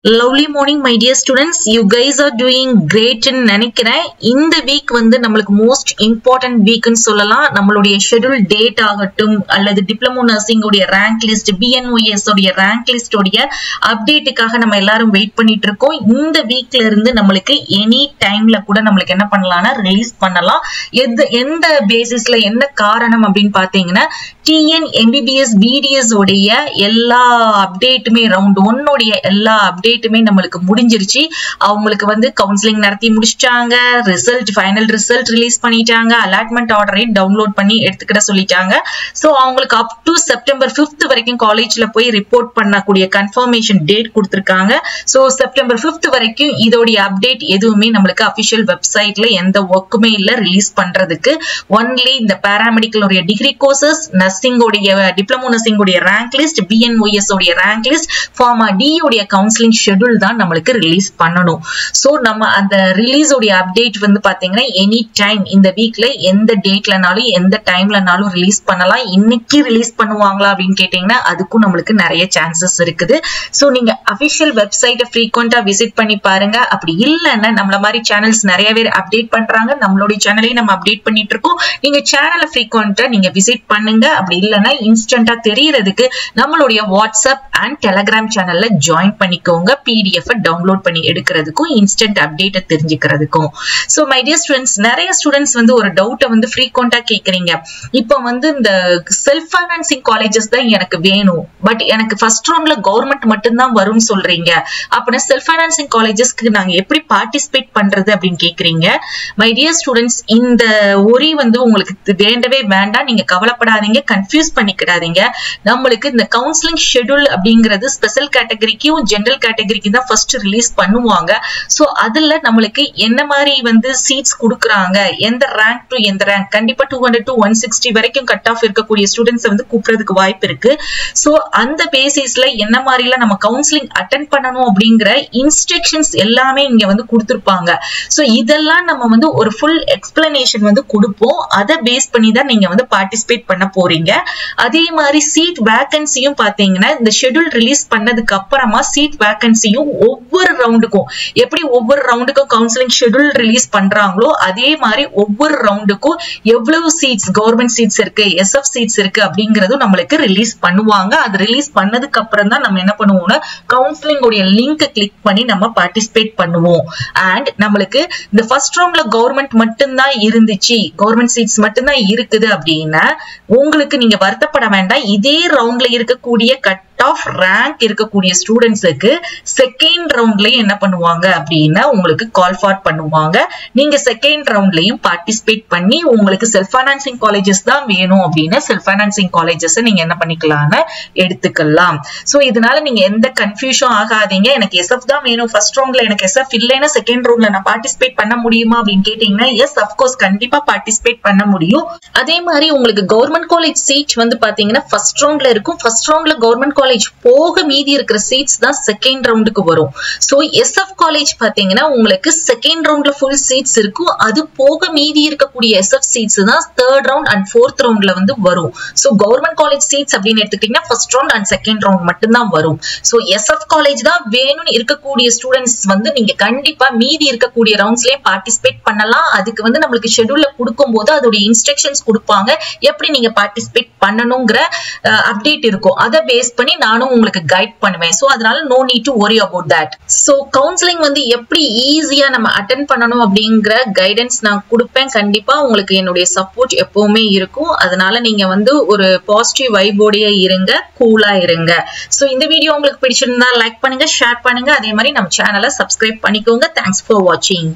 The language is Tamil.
Lovely morning my dear students, you guys are doing great in நினைக்கிறேன். இந்த வீக் வந்து நம்மளுக்கு most important week ன்னு சொல்லலாம். நம்மளுடைய schedule date ஆகட்டும் அல்லது டிப்ளமோ நர்சிங் உடைய rank list, BNOS உடைய rank list உடைய அப்டேட்டுக்காக நம்ம எல்லாரும் வெயிட் பண்ணிட்டு இருக்கோம். இந்த வீக்ல இருந்து நம்மளுக்கு எனி டைம்ல கூட நம்மளுக்கு என்ன பண்ணலாம்னா ரிலீஸ் பண்ணலாம். எந்த பேசிஸ்ல என்ன காரணம் அப்படின்னு பாத்தீங்கன்னா TN MBBS BDS உடைய எல்லா அப்டேட்டுமே ரவுண்ட் 1 உடைய எல்லா அப்டேட்டுமே நம்மளுக்கு முடிஞ்சிருச்சு. அவங்களுக்கு வந்து கவுன்சிலிங் நடத்தி முடிச்சிட்டாங்க, ஃபைனல் ரிசல்ட் ரிலீஸ் பண்ணிட்டாங்க, அலாட்மெண்ட் ஆர்டரை டவுன்லோட் பண்ணி எடுத்துக்கிட சொல்லிட்டாங்க. சோ அவங்களுக்கு அப் டு செப்டம்பர் 5th வரைக்கும் காலேஜ்ல போய் ரிப்போர்ட் பண்ணக்கூடிய கன்ஃபர்மேஷன் டேட் கொடுத்திருக்காங்க. சோ செப்டம்பர் 5th வரைக்கும் இதோடைய அப்டேட் எதுவுமே நம்மளுக்கு அபிஷியல் வெப்சைட்ல எந்த ஒர்க்குமே இல்ல ரிலீஸ் பண்றதுக்கு. ஒன்லி இந்த பாராமெடிக்கல் உடைய டிகிரி கோர்சஸ், நர்சிங் உடைய டிப்ளமோ நர்சிங் உடைய ரேங்க் லிஸ்ட், BNOS உடைய ரேங்க் லிஸ்ட், ஃபார்மா டி உடைய கவுன்சிலிங் ஷெட்யூல் தான் நம்மளுக்கு ரிலீஸ் பண்ணணும். சோ நம்ம அந்த ரிலீஸ் உடைய அப்டேட் வந்து பாத்தீங்கன்னா எனி டைம் இந்த வீக்ல எந்த டேட்லனாலும் எந்த டைம்லனாலும் ரிலீஸ் பண்ணலாம். இன்னைக்கு ரிலீஸ் பண்ணுவாங்களா அப்படின்னு கேட்டீங்கன்னா அதுக்கும் நம்மளுக்கு நிறைய சான்சஸ் இருக்குது. சோ நீங்க அபிஷியல் வெப்சைட்டை ஃப்ரீக்வெண்டா விசிட் பண்ணி பாருங்க. அப்படி இல்லைன்னா நம்மள மாதிரி சேனல்ஸ் நிறைய பேர் அப்டேட் பண்றாங்க, நம்மளுடைய சேனலையும் நம்ம அப்டேட் பண்ணிட்டு இருக்கோம். நீங்க சேனலை ஃப்ரீக்வெண்டா நீங்க விசிட் பண்ணுங்க. அப்படி இல்லைன்னா இன்ஸ்டன்டா தெரியறதுக்கு நம்மளுடைய வாட்ஸ்அப் அண்ட் டெலிகிராம் சேனல்ல ஜாயின் பண்ணிக்கோங்க. PDF டவுன்லோட் பண்ணி எடுக்கிறதுக்கும் இன்ஸ்டன்ட் அப்டேட் தெரிஞ்சுக்கிறதுக்கும். சோ மை டியர் ஸ்டூடெண்ட்ஸ், நிறைய ஸ்டூடெண்ட்ஸ் வந்து ஒரு டவுட்டை வந்து ஃப்ரீக்வெண்டா கேக்குறீங்க. இப்போ வந்து இந்த செல்ஃப் ஃபைனான்சிங் காலேஜஸ் தான் எனக்கு வேணும், பட் எனக்கு ஃபர்ஸ்ட் ரவுண்ட்ல கவர்மெண்ட் மட்டும்தான் வரும்னு சொல்றீங்க. அப்படின்னா செல்ஃப் ஃபைனான்சிங் காலேஜஸ்க்கு நாங்க எப்படி பார்ட்டிசிபேட் பண்றது அப்படின்னு கேக்குறீங்க. மை டியர் ஸ்டூடெண்ட்ஸ், இந்த ஒரி வந்து உங்களுக்கு வேண்டவே வேண்டாம். நீங்க கவலைப்படாதீங்க, கன்ஃபியூஸ் பண்ணிக்கிடாதீங்க. நம்மளுக்கு இந்த கவுன்சிலிங் ஷெட்யூல் அப்படிங்கிறது ஸ்பெஷல் கேட்டகரிக்கும் ஜெனரல் கேட்டகரிக்கு தான் ஃபர்ஸ்ட் ரிலீஸ் பண்ணுவாங்க. சோ அதுல நம்மளுக்கு என்ன மாதிரி வந்து சீட்ஸ் கொடுக்குறாங்க, எந்த ரேங்க் டு எந்த ரேங்க், கண்டிப்பா 200 to 160 வரைக்கும் கட் ஆஃப் இருக்கக்கூடிய ஸ்டூடெண்ட்ஸ் வந்து கூப்பிடுறதுக்கு வாய்ப்பு இருக்கு. சோ அந்த பேசிஸ்ல என்ன மாதிரிலாம் நம்ம கவுன்சிலிங் அட்டென்ட் பண்ணணும் அப்படிங்கிற இன்ஸ்ட்ரக்ஷன்ஸ் எல்லாமே இங்க வந்து கொடுத்திருப்பாங்க. சோ இதெல்லாம் நம்ம வந்து ஒரு ஃபுல் எக்ஸ்பிளனேஷன் வந்து கொடுப்போம். அதை பேஸ் பண்ணி தான் நீங்க வந்து பார்ட்டிசிபேட் பண்ண போறீங்க. அதே மாதிரி சீட் வேகன்சியும் பாத்தீங்கன்னா இந்த ஷெட்யூல் ரிலீஸ் பண்ணதுக்கு அப்புறமா சீட் வேகன்சியும் ஒவ்வொரு ரவுண்டுக்கும் எப்படி ஒவ்வொரு ரவுண்டுக்கும் கவுன்சிலிங் ஷெட்யூல் ரிலீஸ் பண்றாங்களோ அதே மாதிரி ஒவ்வொரு ரவுண்டுக்கும் எவ்வளவு சீட்ஸ் கவர்மெண்ட் சீட்ஸ் இருக்கு, SF சீட்ஸ் இருக்கு அப்படிங்கறதும் நம்மளுக்கு ரிலீஸ் பண்ணுவாங்க. அது ரிலீஸ் பண்ணதுக்கு அப்புறம் தான் நம்ம என்ன பண்ணுவோம்னா கவுன்சிலிங் உடைய லிங்க் கிளிக் பண்ணி நம்ம பார்ட்டிசிபேட் பண்ணுவோம். அண்ட் நம்மளுக்கு இந்த ஃபர்ஸ்ட் ரவுண்ட்ல கவர்மெண்ட் மட்டும்தான் இருந்துச்சு, கவர்மெண்ட் சீட்ஸ் மட்டும்தான் இருக்குது அப்படின்னா உங்களுக்கு நீங்க வருத்தப்பட வேண்டாம். இதே ரவுண்ட்ல இருக்கக்கூடிய கட் ஆஃப் ரேங்க் இருக்கக்கூடிய ஸ்டூடெண்ட்ஸுக்கு செகண்ட் ரவுண்ட்லயும் என்ன பண்ணுவாங்க அப்படின்னா உங்களுக்கு கால் ஃபார் பண்ணுவாங்க. நீங்க செகண்ட் ரவுண்ட்லயும் பார்ட்டிசிபேட் பண்ணி உங்களுக்கு செல்ஃப் ஃபைனான்சிங் காலேஜஸ் தான் வேணும் அப்படின்னா செல்ஃப் ஃபைனான்சிங் காலேஜஸ் நீங்க என்ன பண்ணிக்கலாம்னு எடுத்துக்கலாம். சோ இதனால நீங்க எந்த கன்ஃபியூஷன் ஆகாதீங்க. எனக்கு SF தான் வேணும், ஃபர்ஸ்ட் ரவுண்ட்ல எனக்கு SF இல்லைன்னா செகண்ட் ரவுண்ட்ல நான் பார்ட்டிசிபேட் பண்ண முடியுமா அப்படின்னு கேட்டீங்கன்னா எஸ், அப்கோர்ஸ் கண்டிப்பா பார்ட்டிசிபேட் பண்ண முடியும். அதே மாதிரி உங்களுக்கு கவர்மெண்ட் காலேஜ் சீட் வந்து பாத்தீங்கன்னா ஃபர்ஸ்ட் ரவுண்ட்ல இருக்கும். ஃபர்ஸ்ட் ரவுண்ட்ல கவர்மெண்ட் காலேஜ் போக மீதி இருக்கிற சீட்ஸ் தான் செகண்ட் ரவுண்டுக்கு வரும். சோ SF காலேஜ் பாத்தீங்கன்னா உங்களுக்கு செகண்ட் ரவுண்ட்ல ஃபுல் சீட்ஸ் இருக்கும். அது போக மீதி இருக்கக்கூடிய SF சீட்ஸ் தான் தேர்ட் ரவுண்ட் அண்ட் ஃபோர்த் ரவுண்ட்ல வந்து வரும். சோ கவர்மெண்ட் காலேஜ் சீட்ஸ் அப்படின்னு எடுத்துக்கிட்டீங்கன்னா first round and second round மட்டும் தான் வரும். சோ SF காலேஜ் தான் வேணும்னு இருக்கக்கூடிய ஸ்டூடெண்ட்ஸ் வந்து நீங்க கண்டிப்பா மீதி இருக்கக்கூடிய ரவுண்ட்ஸ்லயே பார்ட்டிசிபேட் பண்ணலாம். அதுக்கு வந்து நம்மளுக்கு ஷெட்யூல்ல கொடுக்கும் போது அதோட இன்ஸ்ட்ரக்ஷன்ஸ் கொடுப்பாங்க, எப்படி நீங்க பார்ட்டிசிபேட் பண்ணணுங்கிற அப்டேட் இருக்கும். அதை பேஸ் பண்ணி நானும் உங்களுக்கு கைட் பண்ணுவேன். சோ அதனால no need to worry about that. So counselling வந்து எப்படி ஈஸியா நம்ம அட்டென்ட் பண்ணணும் அப்படிங்கிற கைடன்ஸ் நான் கொடுப்பேன். கண்டிப்பா உங்களுக்கு என்னுடைய சப்போர்ட் எப்பவுமே இருக்கும். அதனால நீங்க வந்து ஒரு பாசிட்டிவ் வைபோடயே இருங்க, கூலா இருங்க. சோ இந்த வீடியோ உங்களுக்கு பிடிச்சிருந்தா லைக் பண்ணுங்க, ஷேர் பண்ணுங்க. அதே மாதிரி நம்ம சேனலை சப்ஸ்கிரைப் பண்ணிக்கோங்க. தேங்க்ஸ் ஃபார் வாட்சிங்.